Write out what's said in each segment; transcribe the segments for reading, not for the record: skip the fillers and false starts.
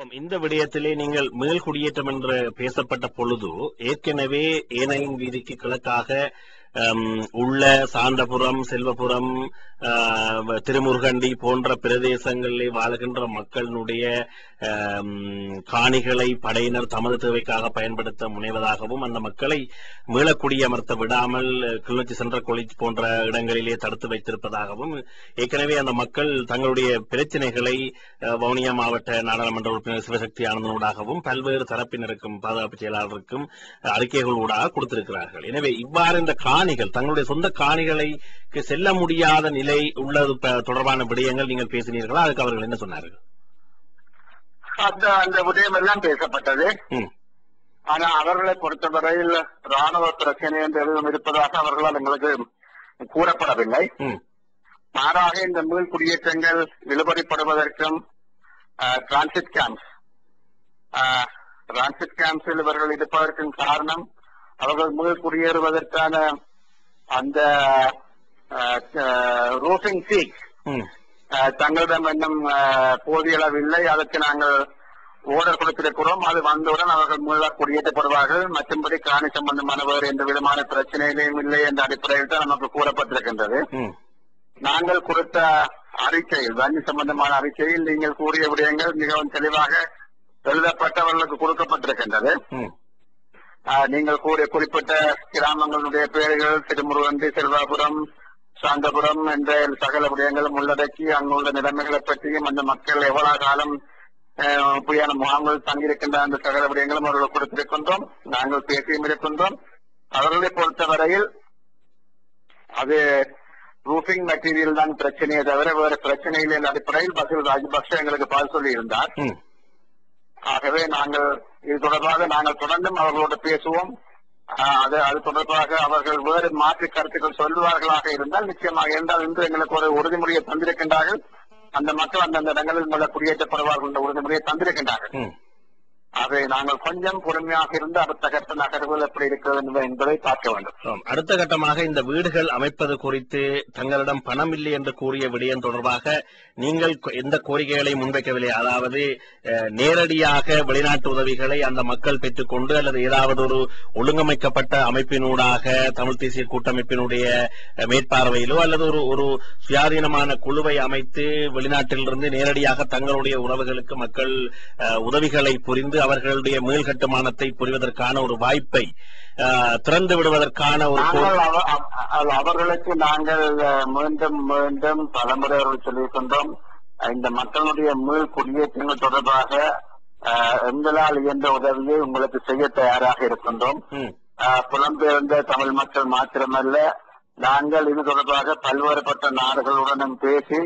இந்த விடயத்திலே நீங்கள் மேல் குடியேற்றம் என்று பேசப்பட்ட பொழுது ஏற்கனவே ஏனையின் வீதிக்கு கிழக்காக உள்ள சாந்தபுரம், செல்வபுரம், திருமுருகண்டி போன்ற பிரதேசங்களிலே வாழ்கின்ற மக்களுடைய காணிகளை படையினர் தமது தேவைக்காக பயன்படுத்த முனைவதாகவும் அந்த மக்களை மீளக்குடியமர்த்த விடாமல் கிளிநொச்சி சென்ட்ரல் காலேஜ் போன்ற இடங்களிலே தடுத்து வைத்திருப்பதாகவும் ஏற்கனவே அந்த மக்கள் தங்களுடைய பிரச்சனைகளை வவுனியா மாவட்ட நாடாளுமன்ற உறுப்பினர் சிவசக்தி ஆனந்தனூடாகவும் பல்வேறு தரப்பினருக்கும் பாதுகாப்பு செயலாளருக்கும் அறிக்கைகள் ஊடாக கொடுத்திருக்கிறார்கள். எனவே இவ்வாறு இந்த காணிகள் தங்களுடைய சொந்த காணிகளுக்கு செல்ல முடியாத நிலை உள்ளது தொடர்பான விடயங்கள் நீங்கள் பேசினீர்களா? அதுக்கு அவர்கள் என்ன சொன்னார்கள்? அந்த விடயம் எல்லாம் பேசப்பட்டது. ஆனா அவர்களை பொறுத்தவரையில் ராணுவ பிரச்சனை என்று எதுவும் இருப்பதாக அவர்களால் எங்களுக்கு கூறப்படவில்லை. மாறாக இந்த மீள் குடியேற்றங்கள் இழுபறிப்படுவதற்கும் டிரான்சிட் கேம்ப்ஸில் இவர்கள் இருப்பதற்கும் காரணம் அவர்கள் மீள் குடியேறுவதற்கான அந்த ரூஃபிங் சீட் தங்களிடம் இன்னும் போதிய அளவில்லை. அதற்கு நாங்கள் ஓர்டர் கொடுத்திருக்கிறோம். அது வந்தவுடன் அவர்கள் மீள குடியேற்றப்படுவார்கள். மற்றபடி காணி சம்பந்தமான வேறு எந்த விதமான பிரச்சனைகளையும் இல்லை என்ற அடிப்படையில் தான் நமக்கு கூறப்பட்டிருக்கின்றது. நாங்கள் கொடுத்த அறிக்கையில் வங்கி சம்பந்தமான அறிக்கையில் நீங்கள் கூறிய விடயங்கள் மிகவும் தெளிவாக எழுதப்பட்டவர்களுக்கு கொடுக்கப்பட்டிருக்கின்றது. நீங்கள் கூறிய குறிப்பிட்ட கிராமங்களுடைய பெயர்கள் திருமுருகண்டி, செல்வாபுரம், சாந்தபுரம் என்ற சகல விடயங்களும் உள்ளடக்கி அங்குள்ள நிலைமைகளை பற்றியும் அந்த மக்கள் எவ்வளவு காலம் புதியான முகாம்கள் தங்கியிருக்கின்ற அந்த சகல விடயங்களும் அவர்கள் கொடுத்திருக்கின்றோம். நாங்கள் பேசியும் இருக்கின்றோம். அவர்களை பொறுத்தவரையில் அது ரூஃபிங் மெட்டீரியல் தான் பிரச்சனையை தவிர வேறு பிரச்சனைகள் என்ற அடிப்படையில் பசில் ராஜபக்சே எங்களுக்கு பதில் சொல்லி இருந்தார். ஆகவே நாங்கள் இது தொடர்பாக நாங்கள் தொடர்ந்தும் அவர்களோடு பேசுவோம். அது தொடர்பாக அவர்கள் வேறு மாற்று கருத்துக்கள் சொல்லுவார்களாக இருந்தால் நிச்சயமாக இருந்தால் இன்று எங்களுக்கு ஒரு உறுதிமொழியை தந்திருக்கின்றார்கள். அந்த மக்கள் அந்தந்த இடங்களில் மூல குடியேற்றப்படுவார்கள் என்ற உறுதிமொழியை தந்திருக்கின்றார்கள். அதை நாங்கள் கொஞ்சம் பொறுமையாக இருந்து அடுத்த கட்ட நகர்வுகள் எப்படி இருக்கிறது என்பதை பார்க்க வேண்டும். அடுத்த கட்டமாக இந்த வீடுகள் அமைப்பது குறித்து தங்களிடம் பணம் இல்லை என்று கூறிய விடயம் தொடர்பாக நீங்கள் எந்த கோரிக்கைகளை முன்வைக்கவில்லை? அதாவது நேரடியாக வெளிநாட்டு உதவிகளை அந்த மக்கள் பெற்றுக்கொண்டு அல்லது ஏதாவது ஒரு ஒழுங்கமைக்கப்பட்ட அமைப்பினூடாக தமிழ் தேசிய கூட்டமைப்பினுடைய மேற்பார்வையிலோ அல்லது ஒரு சுயாதீனமான குழுவை அமைத்து வெளிநாட்டிலிருந்து நேரடியாக தங்களுடைய உறவுகளுக்கு மக்கள் உதவிகளை புரிந்து அவர்களுடைய மேல் கட்டுமானத்தை புரிவதற்கான ஒரு வாய்ப்பை திறந்து விடுவதற்கான ஒரு அவர்களுக்கு நாங்கள் மீண்டும் மீண்டும் பலமுறை அவர்கள் சொல்லியிருக்கின்றோம். இந்த மக்களுடைய மீள் குடியேற்றங்கள் தொடர்பாக எங்களால் இயன்ற உதவியை உங்களுக்கு செய்ய தயாராக இருக்கின்றோம். புலம்பெயர்ந்த தமிழ் மக்கள் மாத்திரமல்ல, நாங்கள் இது தொடர்பாக பல்வேறுபட்ட நாடுகளுடனும் பேசி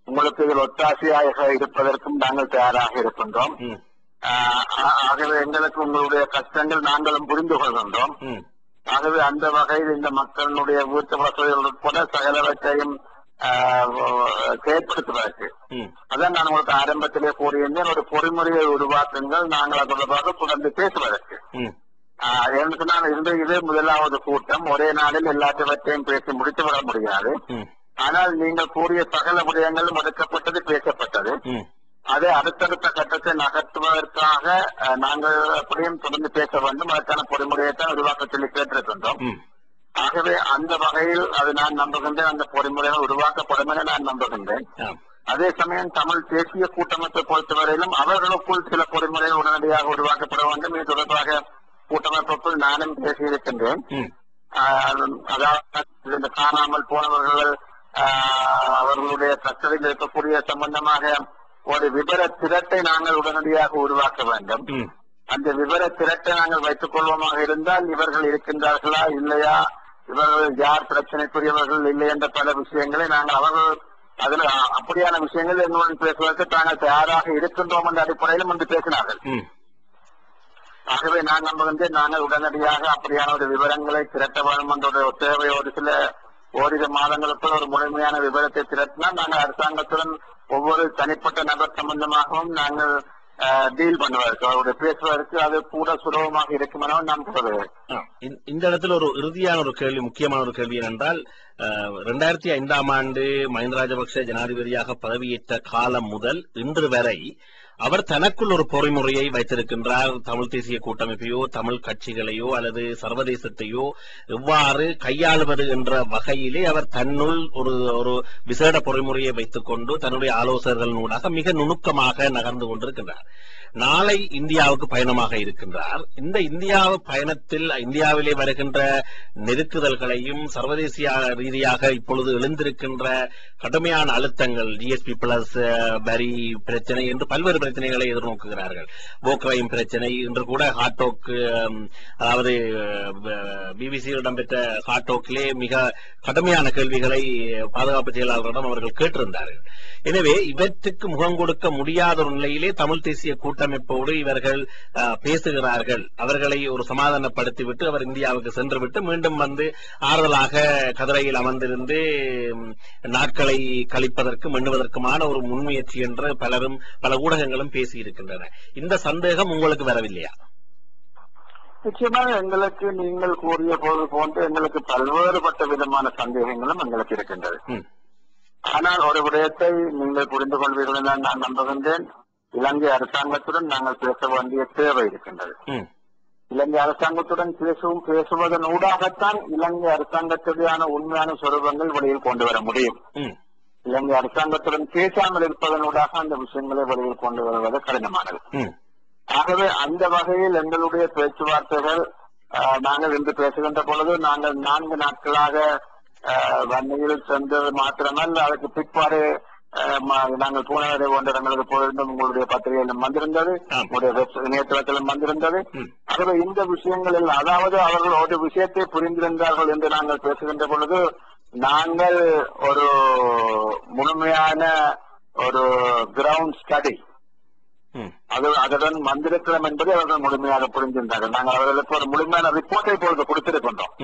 உங்களுக்கு இதில் ஒத்தாசையாக இருப்பதற்கும் நாங்கள் தயாராக இருக்கின்றோம். ஆகவே எங்களுக்கு உங்களுடைய கஷ்டங்கள் நாங்களும் புரிந்து கொள்கின்றோம். ஆகவே அந்த வகையில் இந்த மக்களுடைய வீட்டு வசதிகள் உட்பட சகலவற்றையும் செயற்படுத்துவதற்கு அதான் நான் உங்களுக்கு ஆரம்பத்திலே கூறியிருந்தேன். ஒரு பொறிமுறையை உருவாக்குங்கள், நாங்கள் அது தொடர்பாக தொடர்ந்து பேசுவதற்கு. என்று சொன்னால் இது முதலாவது கூட்டம். ஒரே நாளில் எல்லாத்தவற்றையும் பேசி முடித்து வர முடியாது. ஆனால் நீங்கள் கூறிய சகல விடயங்களும் ஒதுக்கப்பட்டது, பேசப்பட்டது. அதை அடுத்தடுத்த கட்டத்தை நகர்த்துவதற்காக நாங்கள் அப்படியும் தொடர்ந்து பேச வேண்டும். அதற்கான பொறிமுறையை தான் உருவாக்க சொல்லி கேட்டிருக்கின்றோம். ஆகவே அந்த வகையில் அது நான் நம்புகின்றேன். அந்த பொறிமுறைகள் உருவாக்கப்படும் என நான் நம்புகின்றேன். அதே சமயம் தமிழ் தேசிய கூட்டமைப்பை பொறுத்தவரையிலும் அவர்களுக்குள் சில பொறிமுறைகள் உடனடியாக உருவாக்கப்பட வேண்டும். இது தொடர்பாக கூட்டமைப்புக்குள் நானும் பேசியிருக்கின்றேன். அதாவது இந்த காணாமல் போனவர்கள் அவர்களுடைய கஸ்டடியில் இருக்கக்கூடிய சம்பந்தமாக ஒரு விவர திரட்டை நாங்கள் உடனடியாக உருவாக்க வேண்டும். அந்த விவர திரட்டை நாங்கள் வைத்துக் கொள்வோமாக இருந்தால் இவர்கள் இருக்கின்றார்களா இல்லையா, இவர்கள் யார் பிரச்சனைக்குரியவர்கள் இல்லை என்ற பல விஷயங்களை நாங்கள் அவர்கள் அதில் அப்படியான விஷயங்கள் எங்களுடன் பேசுவதற்கு தாங்கள் தயாராக இருக்கின்றோம் என்ற அடிப்படையிலும் வந்து பேசினார்கள். ஆகவே நான் நம்புகின்றேன் நாங்கள் உடனடியாக அப்படியான ஒரு விவரங்களை திரட்ட வேண்டும் என்ற ஒரு தேவை ஓரிரு மாதங்களுக்குள் ஒரு முழுமையான விவரத்தை திரட்டினால் நாங்கள் அரசாங்கத்துடன் ஒவ்வொரு தனிப்பட்ட நபர் சம்பந்தமாகவும் நாங்கள் டீல் பண்ணுவதற்கு அவருடைய பேசுவதற்கு அது கூட சுலபமாக இருக்கும் என நான் சொல்லுவேன். இந்த இடத்துல ஒரு இறுதியான ஒரு கேள்வி, முக்கியமான ஒரு கேள்வி என்றால் 2005 மஹிந்த ராஜபக்சே ஜனாதிபதியாக பதவியேற்ற காலம் முதல் இன்று வரை அவர் தனக்குள் ஒரு பொறிமுறையை வைத்திருக்கின்றார். தமிழ் தேசிய கூட்டமைப்பையோ தமிழ் கட்சிகளையோ அல்லது சர்வதேசத்தையோ எவ்வாறு கையாளுவது என்ற வகையிலே அவர் தன்னுள் ஒரு விசேட பொறிமுறையை வைத்துக் கொண்டு தன்னுடைய ஆலோசகர்களூடாக மிக நுணுக்கமாக நகர்ந்து கொண்டிருக்கின்றார். நாளை இந்தியாவுக்கு பயணமாக இருக்கின்றார். இந்த பயணத்தில் இந்தியாவிலே வருகின்ற நெருக்குதல்களையும் சர்வதேச ரீதியாக இப்பொழுது எழுந்திருக்கின்ற கடுமையான அழுத்தங்கள், ஜிஎஸ்பி பிளஸ் வரி பிரச்சனை என்று பல்வேறு பிரச்சனைகளை எதிர்நோக்குகிறார்கள். போக்ரைம் பிரச்சனை, இன்று கூட ஹாட்டோக், அதாவது பிபிசியில் இடம்பெற்ற ஹாட்டோக்கிலே மிக கடுமையான கேள்விகளை பாதுகாப்பு செயலாளரிடம் அவர்கள் கேட்டிருந்தார்கள். எனவே இவற்றுக்கு முகம் கொடுக்க முடியாத ஒரு நிலையிலே தமிழ் தேசிய கூட்டமைப்போடு இவர்கள் பேசுகிறார்கள். அவர்களை ஒரு சமாதானப்படுத்திவிட்டு அவர் இந்தியாவுக்கு சென்றுவிட்டு மீண்டும் வந்து ஆறுதலாக கதிரையில் அமர்ந்திருந்து நாட்களை கழிப்பதற்கும் எண்ணுவதற்குமான ஒரு முன்முயற்சி என்று பலரும் பல ஊடகங்களும் பேசியிருக்கின்றன. இந்த சந்தேகம் உங்களுக்கு வரவில்லையா? நிச்சயமாக எங்களுக்கு நீங்கள் கூறிய போது போன்று எங்களுக்கு பல்வேறுபட்ட விதமான சந்தேகங்களும் எங்களுக்கு இருக்கின்றது. ஆனால் ஒரு விடயத்தை நீங்கள் புரிந்து கொள்வீர்கள் என நான் நம்புகின்றேன். இலங்கை அரசாங்கத்துடன் நாங்கள் பேச வேண்டிய தேவை இருக்கின்றது. இலங்கை அரசாங்கத்துடன் பேசுவதன் ஊடாகத்தான் இலங்கை அரசாங்கத்துடையான உண்மையான சொரூபங்கள் வெளியில் கொண்டு வர முடியும். இலங்கை அரசாங்கத்துடன் பேசாமல் இருப்பதனூடாக அந்த விஷயங்களை வெளியில் கொண்டு வருவது கடினமானது. ஆகவே அந்த வகையில் எங்களுடைய பேச்சுவார்த்தைகள் நாங்கள் இன்று பேசுகின்ற பொழுது நாங்கள் 4 நாட்களாக வன்னியில் சென்றது மாத்திரமல்ல, அதுக்கு பிற்பாடு நாங்கள் பூனேரை போன்ற இடங்களுக்கு போயிருந்தோம். உங்களுடைய பத்திரிகையிலும் வந்திருந்தது, உங்களுடைய இணையதளத்திலும் வந்திருந்தது. ஆகவே இந்த விஷயங்களில், அதாவது அவர்கள் ஒரு விஷயத்தை புரிந்திருந்தார்கள் என்று நாங்கள் பேசுகின்ற பொழுது நாங்கள் ஒரு முழுமையான ஒரு கிரவுண்ட் ஸ்டடி அதுடன் வந்திருக்கிறோம் என்பதை அவர்கள் முழுமையாக புரிந்திருந்தார்கள். நாங்கள் அவர்களுக்கு ஒரு முழுமையான ரிப்போர்ட்டை இப்பொழுது கொடுத்திருக்கின்றோம்.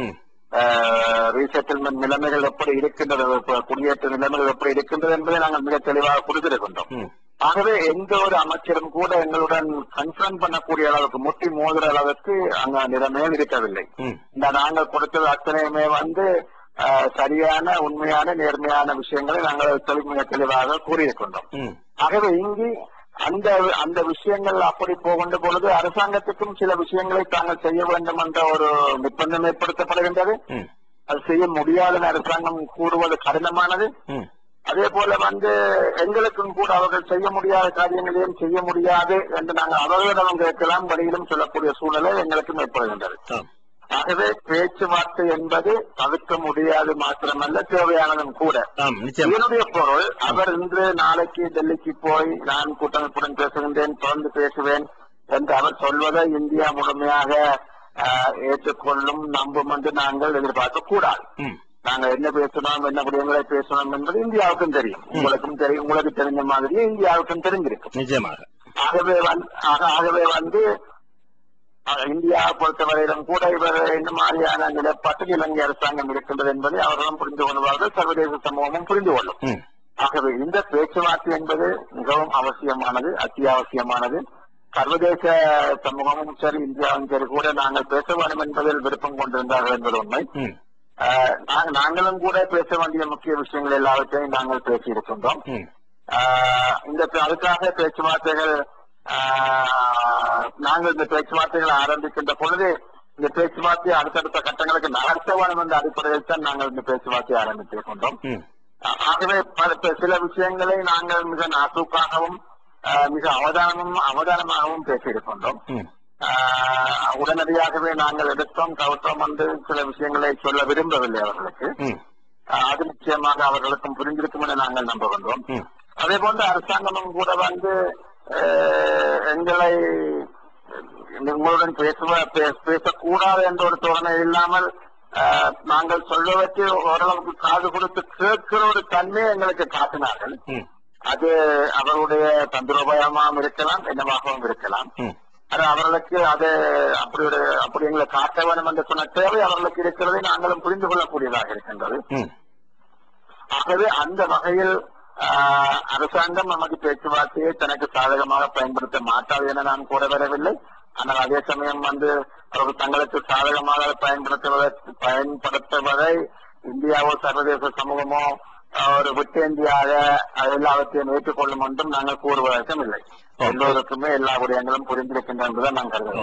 ரீசெட்டில்மெண்ட் நிலைமைகள் எப்படி இருக்கின்றது, குடியேற்ற நிலைமைகள் எப்படி இருக்கின்றது என்பதை நாங்கள் மிக தெளிவாக கொடுத்திருக்கின்றோம். ஆகவே எந்த ஒரு அமைச்சரும் கூட எங்களுடன் கன்ஃபர்ம் பண்ணக்கூடிய அளவுக்கு, முட்டி மோதுற அளவுக்கு அங்க நிலைமையில் இருக்கவில்லை. இந்த நாங்கள் கொடுத்தது அத்தனையுமே சரியான உண்மையான நேர்மையான விஷயங்களை நாங்கள் மிக தெளிவாக கூறியிருக்கின்றோம். ஆகவே இங்கு அந்த விஷயங்கள் அப்படி போகின்ற பொழுது அரசாங்கத்துக்கும் சில விஷயங்களை தாங்கள் செய்ய வேண்டும் என்ற ஒரு நிர்பந்தம் ஏற்படுத்தப்படுகின்றது. அது செய்ய முடியாத அரசாங்கம் கூறுவது கடினமானது. அதே போல எங்களுக்கும் கூட அவர்கள் செய்ய முடியாத காரியங்களையும் செய்ய முடியாது என்று நாங்கள் அவர்களிடம் கேட்கலாம், வழியிலும் சொல்லக்கூடிய சூழ்நிலை எங்களுக்கும் ஏற்படுகின்றது. ஆகவே பேச்சுவார்த்தை என்பது தவிர்க்க முடியாது மாத்திரமல்ல, தேவையானதும் கூட. என்னுடைய பொருள், அவர் இன்று நாளைக்கு டெல்லிக்கு போய் நான் கூட்டமைப்புடன் பேசுகின்றேன், தொடர்ந்து பேசுவேன் என்று அவர் சொல்வதை இந்தியா முழுமையாக ஏற்றுக்கொள்ளும், நம்பும் என்று நாங்கள் எதிர்பார்க்க கூடாது. நாங்கள் என்ன பேசணும், என்ன விடயங்களை பேசணும் என்பது இந்தியாவுக்கும் தெரியும், உங்களுக்கும் தெரியும், உங்களுக்கு தெரிஞ்ச மாதிரியே இந்தியாவுக்கும் தெரிஞ்சிருக்கும் நிச்சயமாக. ஆகவே இந்தியாவை பொறுத்தவரையிலும் கூட இவர் இந்த மாதிரியான நிலைப்பாட்டில் இலங்கை அரசாங்கம் இருக்கின்றது என்பதை அவர்களும் புரிந்து கொள்வார்கள், சர்வதேச சமூகமும் புரிந்து கொள்ளும். ஆகவே இந்த பேச்சுவார்த்தை என்பது மிகவும் அவசியமானது, அத்தியாவசியமானது. சர்வதேச சமூகமும் சரி, இந்தியாவும் சரி கூட நாங்கள் பேச வேண்டும் என்பதில் விருப்பம் கொண்டிருந்தார்கள் என்பது உண்மை. நாங்களும் கூட பேச வேண்டிய முக்கிய விஷயங்கள் எல்லாவற்றையும் நாங்கள் பேசியிருக்கின்றோம். அதுக்காக பேச்சுவார்த்தைகள் நாங்கள் இந்த பேச்சுவார்த்தைகளை ஆரம்பிக்கின்ற பொழுது இந்த பேச்சுவார்த்தையை அடுத்தடுத்த கட்டங்களுக்கு நகர்த்த வேண்டும் என்ற அடிப்படையில் தான் நாங்கள் இந்த பேச்சுவார்த்தையை ஆரம்பித்திருக்கின்றோம். ஆகவே சில விஷயங்களை நாங்கள் மிக நாசூக்காகவும் மிக அவதானமாகவும் பேசியிருக்கின்றோம். உடனடியாகவே நாங்கள் எடுத்தோம் கவுத்தோம் சில விஷயங்களை சொல்ல விரும்பவில்லை அவர்களுக்கு. அது நிச்சயமாக அவர்களுக்கும் புரிந்திருக்கும் என நாங்கள் நம்புகின்றோம். அதே போன்று அரசாங்கமும் கூட எங்களை உங்களுடன் பேசக்கூடாது என்ற ஒரு தோரணை இல்லாமல் நாங்கள் சொல்வதற்கு ஓரளவுக்கு காது கொடுத்து கேட்கிற ஒரு தன்மையை எங்களுக்கு காட்டினார்கள். அது அவருடைய தந்திரோபாயமாகவும் இருக்கலாம், என்னவாகவும் இருக்கலாம். அது அவர்களுக்கு அப்படி எங்களை காட்ட வேண்டும் என்று சொன்ன தேவை அவர்களுக்கு இருக்கிறதை நாங்களும் புரிந்து கொள்ளக்கூடியதாக இருக்கின்றது. ஆகவே அந்த வகையில் அரசாங்கம் நமக்கு பேச்சுவார்த்தையை தனக்கு சாதகமாக பயன்படுத்த மாட்டாது என நான் கூற வரவில்லை. ஆனால் அதே சமயம் அவர்கள் தங்களுக்கு சாதகமாக பயன்படுத்துவதை இந்தியாவோ சர்வதேச சமூகமோ ஒரு விட்டேந்தியாக எல்லாவற்றையும் ஏற்றுக்கொள்ளும் என்றும் நாங்கள் கூறுவதற்கும் இல்லை. எல்லோருக்குமே எல்லா விடயங்களும் புரிந்திருக்கின்றன என்பதை நான் கருதுகிறேன்.